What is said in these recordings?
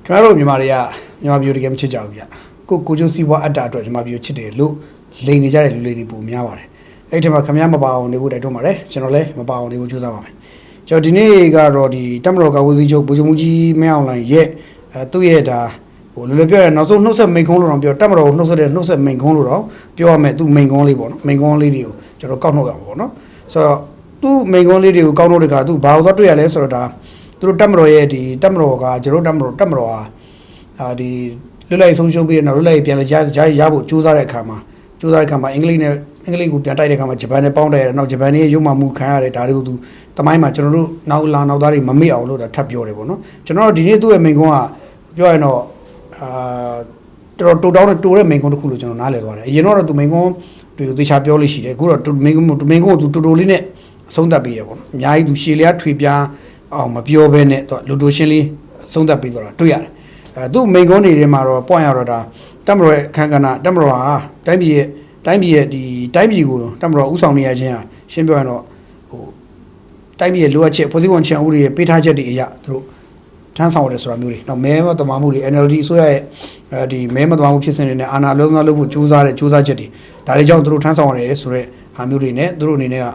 ခင်ဗျားတို့မြန်မာတွေကမြန်မာပြည်တကယ်မချစ်ကြဘူးဗျကိုကျိုးစီးပွားအတ္တအတွက်မြန်မာပြည်ကိုချစ်တယ်လို့လိန်နေကြတဲ့လူတွေပုံများပါတယ်အဲ့ဒီမှာခင်ဗျားမပါအောင်နေဖို့တိုက်တွန်းပါတယ်ကျွန်တော်လည်းမပါအောင်နေဖို့ကြိုးစားပါမယ်ကျွန်တော်ဒီနေ့ကတော့ဒီတက်မတော်ကဝစီချုပ်ဗိုလ်ချုပ်မှုကြီးမင်းအောင်လှိုင်ရဲ့သူ့ရဲ့ဒါဟိုလိုပြောရနောက်ဆုံးနှုတ်ဆက်မိန်ကုန်းလို့တော့ပြောတက်မတော်နှုတ်ဆက်တဲ့နှုတ်ဆက်မိန်ကုန်းလို့တော့ပြောရမယ်သူမိန်ကုန်းလေးပေါ့နော်မိန်ကုန်းလေးတွေကိုကျွန်တော်ကောက်နှုတ်ရမှာပေါ့နော်ဆိုတော့သူ့မိန်ကုန်းလေးတွေကိုကောက်နှုတ်တဲ့ခါသူဘာလို့တော့တွေ့ရလဲဆိုတော့ဒါသူတို့တက်မတော်ရဲ့ဒီတက်မတော်ကကျွန်တော်တက်မတော်ဟာဒီလွတ်လပ်ဆုံးရှုံးပြီးတော့လွတ်လပ်ပြန်လဲကြားရဖို့ကြိုးစားတဲ့အခါမှာအင်္ဂလိပ်ကိုပြန်တိုက်တဲ့အခါမှာဂျပန်နဲ့ပေါင်းတယ်နောက်ဂျပန်ရဲ့ရုပ်မှမှုခံရတယ်ဒါတွေကိုသူတမိုင်းမှာကျွန်တော်တို့နောက်သားတွေမမေ့အောင်လို့ထပ်ပြောတယ်ပေါ့နော်ကျွန်တော်တို့ဒီနေ့သူ့ရဲ့မိန်ကုန်းကပြောရရင်တော့တော်တော်တောင်းတိုးတဲ့မိန်ကုန်းတစ်ခုလို့ကျွန်တော်နားလည်သွားတယ်အရင်တော့သူမိန်ကုန်းတွေကိုသေချာပြောလို့ရှိတယ်အခုတော့မိန်ကုန်းကိုသူတော်တော်လေးနဲ့အဆုံးသတ်ပေးတယ်ပေါ့နော်အများကြီးသူရှည်လျားထွေပြားအောင်မပြောဘဲနဲ့သူလူတို့ရှင်းလေးအဆုံးသတ်ပေးသွားတာတွေ့ရတယ်သူ့မိန်ကုန်းတွေထဲမှာတော့ပွင့်ရတော့ဒါတက်မတော်ရဲ့အခန်းကဏ္ဍတက်မတော်ဟာတိုင်းပြည်ရဲ့ဒီတိုင်းပြည်ကိုတက်မတော်ဥဆောင်နေရခြင်းဟာရှင်းပြောရင်တော့ဟိုတိုင်းပြည်ရဲ့လိုအပ်ချက်ဖွဲ့စည်းပုံချန်ဥတွေရဲ့ပေးထားချက်တွေအရာသူတို့ထမ်းဆောင်ရတယ်ဆိုတာမျိုးတွေနောက်မဲမတမာမှုတွေ NLD အစိုးရရဲ့ဒီမဲမတမာမှုဖြစ်စဉ်တွေနဲ့အာဏာအလုံးစုံလုပ်ဖို့ကြိုးစားချက်တွေဒါတွေကြောင့်သူတို့ထမ်းဆောင်ရတယ်ဆိုတော့ဟာမျိုးတွေနဲ့သူတို့အနေနဲ့က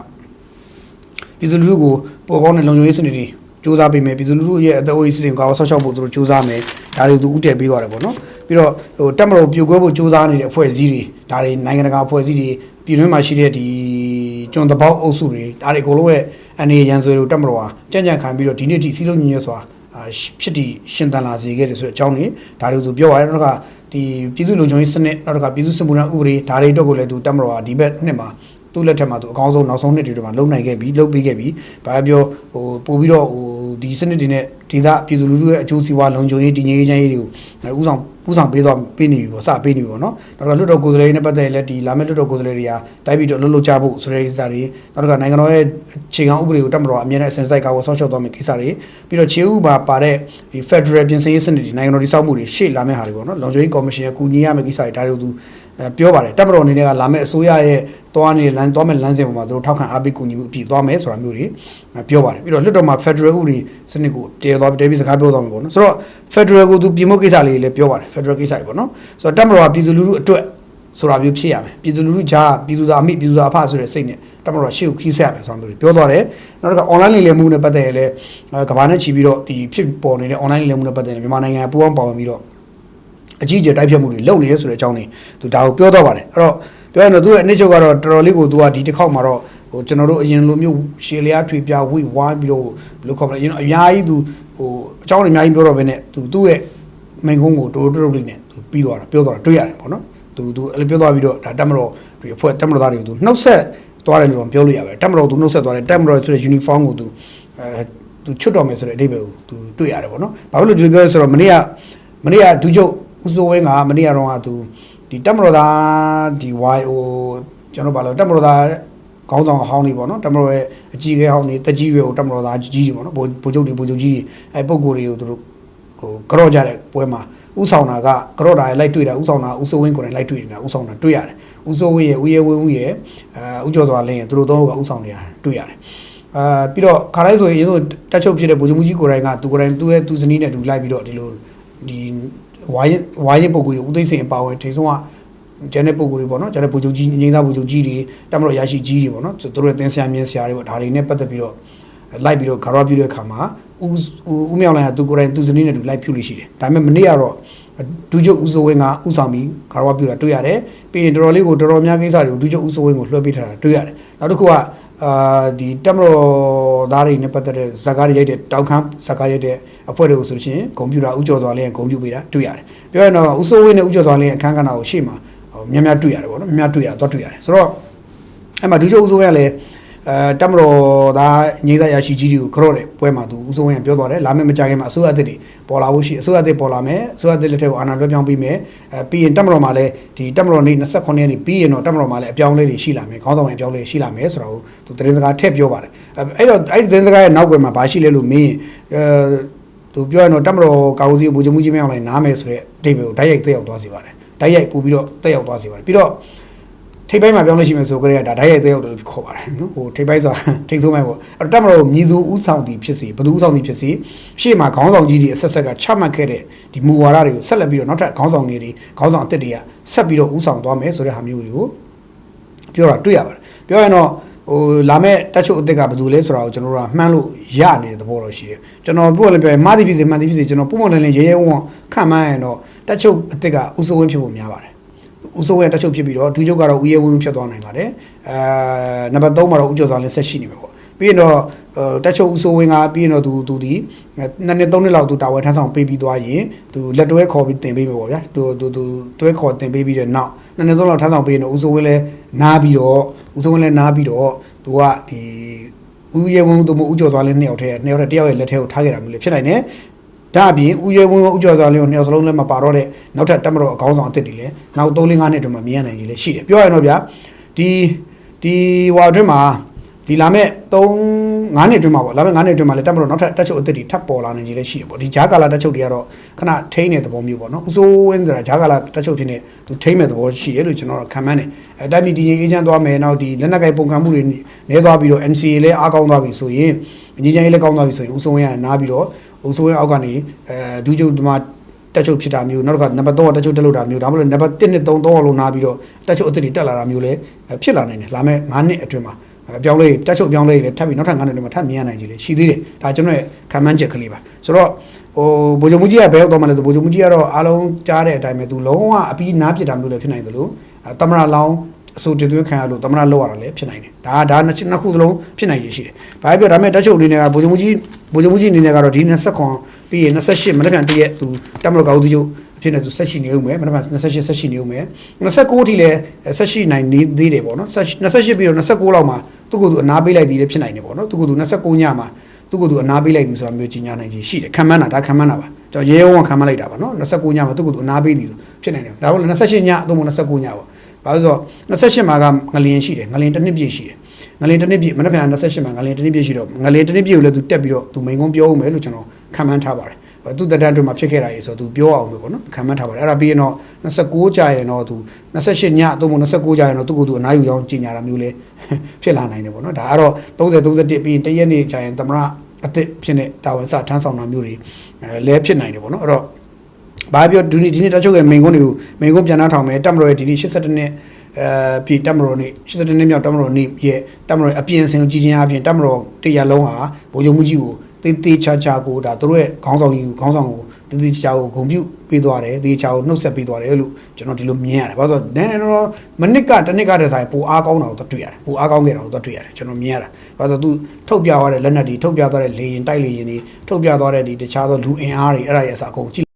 ပြည်သူလူထုကိုပေါ်ကောင်းတဲ့လုံခြုံရေးစနစ်တွေကြိုးစားပေးမယ်ပြည်သူလူထုရဲ့အသက်အိုးအိမ်စီစဉ်ကာဝဆောက်ရှောက်ဖို့သူတို့ကြိုးစားမယ်ဒါတွေသူဥတည်ပေးသွားတယ်ပေါ့နော်ပြီးတော့ဟိုတက်မတော်ပြိုကွဲဖို့ကြိုးစားနေတဲ့အဖွဲ့အစည်းတွေဒါတွေနိုင်ငံတကာအဖွဲ့အစည်းတွေပြည်တွင်းမှာရှိတဲ့ဒီကျွန်းတပေါက်အုပ်စုတွေဒါတွေအကုန်လုံးရဲ့အနေရန်ဆွေတို့တက်မတော်ဟာကြံ့ခံပြီးတော့ဒီနေ့ထိစီးလုံးညီညွတ်စွာဖြစ်တည်ရှင်သန်လာစေခဲ့တယ်ဆိုတဲ့အကြောင်းတွေဒါတွေသူပြောရတယ်နောက်ကဒီပြည်သူ့လုံခြုံရေးစနစ်နောက်ကပြည်သူ့စစ်မှုထမ်းဥပဒေဒါတွေတော့ကိုလည်းသူတက်မတော်ဟာဒီဘက်နှစ်မှာသူ့လက်ထက်မှာသူအကောင်းဆုံးနောက်ဆုံးနှစ်တွေမှာလုံနိုင်ခဲ့ပြီလုပ်ပေးခဲ့ပြီဘာပြောဟိုပို့ပြီးတော့ဟိုဒီစနစ်တွေနဲ့ဒေသပြည်သူလူထုရဲ့အကျိုးစီးပွားလုံခြုံရေးတည်ငြိမ်ရေးချမ်းရေးတွေကိုဥဆောင်ပေးနေပြီပေါ့စပေးနေပြီပေါ့နော်နောက်တော့လွတ်တော်ကိုယ်စားလှယ်နဲ့ပတ်သက်ရင်လည်းဒီလာမယ့်လွတ်တော်ကိုယ်စားလှယ်တွေကတိုက်ပြီးတော့လှုပ်ကြဖို့ဆိုတဲ့ကိစ္စတွေနောက်တော့နိုင်ငံတော်ရဲ့ခြေခံဥပဒေကိုတက်မတော်အမြဲတမ်းအစင်စိုက်ကာဝဆောက်ရှောက်သွားမယ့်ကိစ္စတွေပြီးတော့ခြေဥပါတဲ့ဒီ Federal ပြင်ဆင်ရေးစနစ်တွေနိုင်ငံတော်တည်ဆောက်မှုတွေရှေ့လာမယ့်ဟာတွေပေါ့နော်လုံခြုံရေးကော်မရှင်ရဲ့ကူညီရမယ့်ကိစ္စတွေဒါတွေကိုသူပြောပါတယ်တက်မတော်အနေနဲ့ကလာမယ့်အစိုးရရဲ့သွားမဲ့လမ်းစဉ်ပေါ်မှာသူတို့ထောက်ခံအားပေးကူညီမှုအပြည့်သွားမယ်ဆိုတာမျိုးတွေပြောပါတယ်ပြီးတော့လွတ်တော်မှာ Federal ဥပဒေစနစ်ကိုတည်ပြီးစကားပြောသွားမှာပေါ့နော်ဆိုတော့ Federal ကိုသူပြင်ဖို့ကိစ္စလေးလည်းပြောပါတယ် Federal ကိစ္စတွေပေါ့နော်ဆိုတော့တက်မတော်ကပြည်သူလူထုအတွက်ဆိုတာမျိုးဖြစ်ရမယ်ပြည်သူလူထုကြားပြည်သူသားအမိပြည်သူသားအဖဆိုတဲ့စိတ်နဲ့တက်မတော်ရှေ့ကိုခီးဆက်ရမယ်ဆိုတာမျိုးတွေပြောသွားတယ်နောက်တော့ online လိမ်လည်မှုနဲ့ပတ်သက်ရင်လည်းကမ္ဘာနဲ့ချီပြီးတော့ဒီဖြစ်ပေါ်နေတဲ့ online လိမ်လည်မှုနဲ့ပတ်သက်ရင်မြန်မာနိုင်ငံပူးပေါင်းပါဝင်ပြီးတော့အကြီးအကျယ်တိုက်ဖြတ်မှုတွေလုပ်နေရဆိုတဲ့အကြောင်းတွေသူဒါကိုပြောတော့ပါတယ်အဲ့တော့ပြောရင်တော့သူ့ရဲ့အနှစ်ချုပ်ကတော့တော်တော်လေးကိုသူကဒီတစ်ခေါက်မှာတော့ဟိုကျွန်တော်တို့အရင်လိုမျိုးရှေလျားထွေပြဝိဝိုင်းပြီးတော့ဘယ်လိုခေါ်မလဲအများကြီးသူဟိုအကြောင်းတွေအများကြီးပြောတော့ပဲနဲ့သူ့ရဲ့မိန်ကုန်းကိုတိုးလေးနဲ့သူပြီးသွားတာပြောသွားတာတွေ့ရတယ်ပေါ့နော်သူအဲ့လိုပြောသွားပြီးတော့ဒါတက်မတော်ဒီအဖွဲ့တက်မတော်သားတွေကိုသူနှုတ်ဆက်သွားတယ်လို့ပြောလို့ရပါတယ်တက်မတော်သူနှုတ်ဆက်သွားတယ်တက်မတော်ဆိုတဲ့ uniform ကိုသူချွတ်တော်မယ်ဆိုတဲ့အဓိပ္ပာယ်ကိုသူတွေ့ရတယ်ပေါ့နော်ဘာလို့ဒီလိုပြောလဲဆိုတော့မနေ့ကဒူးချုပ်ဦးစိုးဝင်းကမနေ့ကတော့သူဒီတက်မတော်သားဒီ YO ကျွန်တော်ဘာလို့တက်မတော်သားခေါင်းဆောင်ဟောင်းနေပေါ့နော်တက်မတော်ရဲ့အကြီးအကဲဟောင်းနေတကြီးရွယ်ကိုတက်မတော်သားကြီးတွေပေါ့နော်ဗိုလ်ချုပ်ကြီးအဲပုံကိုယ်တွေကိုသူတို့ဟိုကြော့ကြတဲ့ပွဲမှာဥဆောင်တာကကြော့တာလိုက်တွေ့တာဥဆောင်တာဦးစိုးဝင်းကိုယ်တိုင်လိုက်တွေ့နေတာဥဆောင်တာတွေ့ရတယ်ဦးစိုးဝင်းရဲ့ဦးရဲဝင်းဦးရဲ့ဦးကျော်စွာလင်းရဲ့သူတို့တော့ကဥဆောင်နေတာတွေ့ရတယ်ပြီးတော့ခါတိုင်းဆိုရင်တက်ချုပ်ဖြစ်တဲ့ဗိုလ်ချုပ်ကြီးကိုယ်တိုင်ကသူကိုယ်တိုင်သူ့ရဲ့သူဇနီးနဲ့တူလိုက်ပြီးတော့ဒီလိုဒီဝိုင်းပုံကိုယ်တွေဦးသိန်းစိန်အပါဝင်ထိဆုံးကကျန်တဲ့ပုံကိုယ်တွေပေါ့နော်ကျန်တဲ့ဗိုလ်ချုပ်ကြီးငိမ့်သားဗိုလ်ချုပ်ကြီးတွေတက်မတော်ရရှိကြီးတွေပေါ့နော်သူတို့ရဲ့သင်ဆရာမြင်းဆရာတွေပေါ့ဒါတွေနဲ့ပတ်သက်ပြီးတော့လိုက်ပြီးတော့ဂါရဝပြုတဲ့အခါမှာဦးမြောင်လိုင်ကသူကိုယ်တိုင်သူဇနီးနဲ့တူလိုက်ပြုလို့ရှိတယ်ဒါပေမဲ့မနေ့ကတော့ဒူးချုပ်ဦးစိုးဝင်းကဥဆောင်ပြီးဂါရဝပြုတာတွေ့ရတယ်ပြီးရင်တော်တော်များကိစ္စတွေကိုဒူးချုပ်ဦးစိုးဝင်းကိုလွှဲပေးထားတာတွေ့ရတယ်နောက်တစ်ခုကဒီတက်မတော်သားတွေနဲ့ပတ်သက်တဲ့ဇာကားတွေရိုက်တဲ့တောင်ခမ်းဇာကားရိုက်တဲ့အဖွဲ့တွေကိုဆိုလို့ရှိရင်ကွန်ပျူတာဥကျော်စွာလင်းကွန်ပျူပေးတာတွေ့ရတယ်ပြောရင်တော့ဦးစိုးဝင်းနဲ့ဥကျော်စွာလင်းအခန်းကဏ္ဍကိုရှေ့မှာများတွေ့ရတယ်ပေါ့နော်များတွေ့ရတော့တွေ့ရတယ်ဆိုတော့အဲ့မှာဒူးချုပ်ဦးစိုးဝင်းကလည်းတက်မတော်သားငိမ့်သားရရှိကြီးတွေကိုကြော့တယ်ပွဲမှာသူဦးစိုးဝင်းကပြောသွားတယ်လာမယ့်မကြခင်မှာအစိုးရအသစ်တွေပေါ်လာဖို့ရှိအစိုးရအသစ်ပေါ်လာမယ်အစိုးရအသစ်လက်ထက်ကိုအာဏာလွှဲပြောင်းပြီးမယ်ပြီးရင်တက်မတော်မှာလည်းဒီတက်မတော်နေ့29ရက်နေ့ပြီးရင်တော့တက်မတော်မှာလည်းအပြောင်းလဲတွေရှိလာမယ်ခေါင်းဆောင်ပိုင်းအပြောင်းလဲရှိလာမယ်ဆိုတော့သူသတင်းစကားထည့်ပြောပါတယ်အဲ့တော့အဲ့ဒီသတင်းစကားရဲ့နောက်ွယ်မှာဘာရှိလဲလို့မင်းသူပြောရင်တော့တက်မတော်ကာဝစီဗိုလ်ချုပ်မှုကြီးမင်းအောင်လှိုင်နားမယ်ဆိုတဲ့အဓိပ္ပာယ်ကိုတိုက်ရိုက်တက်ရောက်သွားစေပါတယ်တိုက်ရိုက်ပို့ပြီးတော့တက်ရောက်သွားစေပါတယ်ပြီးတော့ ထိပ်ပိုင်းမှာပြောင်းလို့ရှိမယ်ဆိုကြတဲ့ဒါဓာတ်ရိုက်သေးရောက်တယ်လို့ခေါ်ပါတယ်နော်ဟိုထိပ်ပိုင်းဆိုတာထိပ်ဆုံးပိုင်းပေါ့အဲ့တက်မတော်မြည်သူဥဆောင်တည်ဖြစ်စီဘသူဥဆောင်တည်ဖြစ်စီရှေ့မှာခေါင်းဆောင်ကြီးတွေအဆက်ဆက်ကချမှတ်ခဲ့တဲ့ဒီမူဝါဒတွေကိုဆက်လက်ပြီးတော့နောက်ထပ်ခေါင်းဆောင်ငယ်တွေခေါင်းဆောင်အသစ်တွေကဆက်ပြီးတော့ဥဆောင်သွားမယ်ဆိုတဲ့ဟာမျိုးတွေကိုပြောတာတွေ့ရပါတယ်ပြောရင်တော့ဟိုလာမဲ့တက်ချုပ်အသစ်ကဘယ်သူလဲဆိုတာကိုကျွန်တော်တို့ကမှန်းလို့ရနေတဲ့သဘောတော့ရှိတယ်ကျွန်တော်ပြောလည်းပြောရင်မာသီဖြစ်စေမှန်သီဖြစ်စေကျွန်တော်ပုံမှန်လည်းရဲရဲဝံ့ခံမှန်းရင်တော့တက်ချုပ်အသစ်ကဥစိုးဝင်းဖြစ်ဖို့များပါတယ်ဥစိုးဝင်းတက်ချုပ်ဖြစ်ပြီးတော့ဒူးချုပ်ကတော့ဦးရဲဝင်းဖြစ်သွားနိုင်ပါတယ်နံပါတ်3မှာတော့ဦးကျော်စွာလင်းဆက်ရှိနေမှာပေါ့ပြီးရင်တော့တက်ချုပ်ဦးစိုးဝင်းကပြီးရင်တော့သူဒီ2နှစ်3နှစ်လောက်သူတာဝန်ထမ်းဆောင်ပေးပြီးသွားရင်သူလက်တွဲခေါ်ပြီးတင်ပေးမယ်ပေါ့ဗျာသူတွဲခေါ်တင်ပေးပြီးတဲ့နောက်2နှစ်3လောက်ထမ်းဆောင်ပေးရင်တော့ဦးစိုးဝင်းလည်းနားပြီးတော့ဦးစိုးဝင်းလည်းနားပြီးတော့သူကဒီဦးရဲဝင်းတို့မဦးကျော်စွာလင်း2ယောက်တည်းတယောက်ရဲ့လက်ထဲကိုထားခဲ့တာမျိုးလေဖြစ်နိုင်တယ်ဒါအပြင်ဦးရဲဝင်းဦးကျော်စွာလင်းကို2ယောက်စလုံးလည်းမပါတော့တဲ့နောက်ထပ်တက်မတော်အကောင်းဆောင်အသစ်တွေလည်းနောက်3 4 5နှစ်အတွင်းမှာမြင်ရနိုင်ကြီးလည်းရှိတယ်ပြောရရင်တော့ဗျာဒီဟွာအတွင်းမှာဒီလာမဲ့3 5နှစ်အတွင်းမှာပေါ့လာမဲ့9နှစ်အတွင်းမှာလည်းတက်မတော်နောက်ထပ်တက်ချုပ်အသစ်တွေထပ်ပေါ်လာနေကြီးလည်းရှိတယ်ပေါ့ဒီဂျာကာလာတက်ချုပ်တွေကတော့ခဏထိန်းတဲ့သဘောမျိုးပေါ့နော်ဦးစိုးဝင်းဆိုတာဂျာကာလာတက်ချုပ်ဖြစ်နေသူထိန်းမဲ့သဘောရှိတယ်လို့ကျွန်တော်ခံမှန်းတယ်တိုက်ပြည်တည်ငြိမ်အေးချမ်းသွားမယ်နောက်ဒီလက်နက်ကိုင်ပုံခံမှုတွေနည်းသွားပြီးတော့ NCA လည်းအားကောင်းသွားပြီဆိုရင်အကြီးကျယ်လည်းကောင်းသွားပြီဆိုရင်ဦးစိုးဝင်းကနားပြီးတော့ဦးစိုးဝင်းအောက်ကနေဒူးချုပ်ဒီမှာတက်ချုပ်ဖြစ်တာမျိုးနောက်ကနံပါတ်3ကတက်ချုပ်တက်လို့တာမျိုးဒါမှမဟုတ်နံပါတ်1နဲ့3 3လောက်နားပြီးတော့တက်ချုပ်အသစ်တွေတက်လာတာမျိုးလည်းဖြစ်လာနိုင်တယ်လာမဲ့9နှစ်အတွင်းမှာပြောင်းလဲတက်ချုပ်ပြောင်းလဲလည်းထပ်ပြီးနောက်ထပ်9နှစ်တွေမှာထပ်မြင်ရနိုင်ကြတယ်ရှိသေးတယ်ဒါကျွန်တော်ရဲ့ခံမှန်းချက်ကလေးပါဆိုတော့ဟိုဗိုလ်ချုပ်မှုကြီးကဘယ်ရောက်တော့မှလဲဆိုဗိုလ်ချုပ်မှုကြီးကတော့အားလုံးကြားတဲ့အတိုင်းပဲသူလုံးဝအပြီးနားပြစ်တာမျိုးလည်းဖြစ်နိုင်တယ်လို့သမရလောင်းအစိုးတည်သွင်းခံရလို့သမရလောက်ရတာလည်းဖြစ်နိုင်တယ်ဒါနှစ်ခုစလုံးဖြစ်နိုင်ရရှိတယ်ဘာပြောဒါပေမဲ့တက်ချုပ်အနေနဲ့ကဗိုလ်ချုပ်မှုကြီးအနေနဲ့ကတော့ဒီ29ပြီးရင်28မနေ့ပြန်တည့်ရက်သူတက်မလို့ကောက်သူချုပ်ဖြစ်နေသူဆက်ရှိနေဦးမယ်မနက်ဖြန်28ဆက်ရှိနေဦးမယ်29အထိလည်းဆက်ရှိနိုင်နေသေးတယ်ပေါ့နော်28ပြီးတော့29လောက်မှာသူ့ကိုယ်သူအနားပေးလိုက်သေးတယ်ဖြစ်နိုင်တယ်ပေါ့နော်သူ့ကိုယ်သူ29ညမှာသူ့ကိုယ်သူအနားပေးလိုက်သည်ဆိုတာမျိုးကြီးညာနိုင်ကြီးရှိတယ်ခံမှန်းတာဒါခံမှန်းတာပါကျွန်တော်ရဲဝံခံမှန်းလိုက်တာပါနော်29ညမှာသူ့ကိုယ်သူအနားပေးသည်ဖြစ်နိုင်တယ်ဒါပေမဲ့28ညအသုံးမ29ညပေါ့ဘာလို့ဆို28မှာကငလင်ရှိတယ်ငလင်တစ်နှစ်ပြည့်ရှိတယ်ငလင်တစ်နှစ်ပြည့်မနက်ဖြန်28မှာငလင်တစ်နှစ်ပြည့်ရှိတော့ငလင်တစ်နှစ်ပြည့်ကိုလည်းသူတက်ပြီးတော့သူမိန်ကုန်းပြောဦးမယ်လို့ကျွန်တော်ခံမှန်းထားပါတယ်သူတတန်းတို့မှာဖြစ်ခဲ့တာရေဆိုသူပြောအောင်ပဲပေါ့နော်ခံမှန်းထားပါတယ်အဲ့ဒါပြီးရင်တော့29ကြာရင်တော့သူ28ညအသုံးမ29ကြာရင်တော့သူ့ကိုယ်သူအနားယူအောင်ကြီးညာတာမျိုးလဲဖြစ်လာနိုင်တယ်ပေါ့နော်ဒါကတော့30 31ပြီးရင်တရက်နေ့ကြာရင်သမရအသစ်ဖြစ်နေတာဝန်စထမ်းဆောင်တာမျိုးတွေလဲဖြစ်နိုင်တယ်ပေါ့နော်အဲ့တော့ဘာပြောဒီနေ့တက်ချုပ်ရဲ့မိန်ကုန်းတွေကိုမိန်ကုန်းပြန်နှထောင်မယ်တက်မတော်ရဲ့ဒီနေ့82နှစ်ပြည်တက်မတော်နေ့82နှစ်မြောက်တက်မတော်နေ့ရဲ့တက်မတော်အပြင်ဆင်ကိုကြီးချင်းအပြင်တက်မတော်တရလုံးဟာဗိုလ်ချုပ်မှုကြီးကိုတေးချာကိုဒါသူတို့ရဲ့ခေါင်းဆောင်ကိုတေးချာကိုဂုံပြုပေးသွားတယ်တေးချာကိုနှုတ်ဆက်ပေးသွားတယ်လို့ကျွန်တော်ဒီလိုမြင်ရတယ်ဘာလို့ဆိုတော့နည်းတော့မနစ်ကတစ်နှစ်ကတည်းကပိုအားကောင်းတာကိုတွေ့ရတယ်ပိုအားကောင်းခဲ့တာကိုတွေ့ရတယ်ကျွန်တော်မြင်ရတာဘာလို့ဆိုတော့သူထုတ်ပြသွားတဲ့လက်နက်တွေထုတ်ပြသွားတဲ့လေရင်တိုက်လေရင်တွေထုတ်ပြသွားတဲ့ဒီတခြားသောလူအင်အားတွေအဲ့ဒါရဲ့အစားအကုန်ကြည့်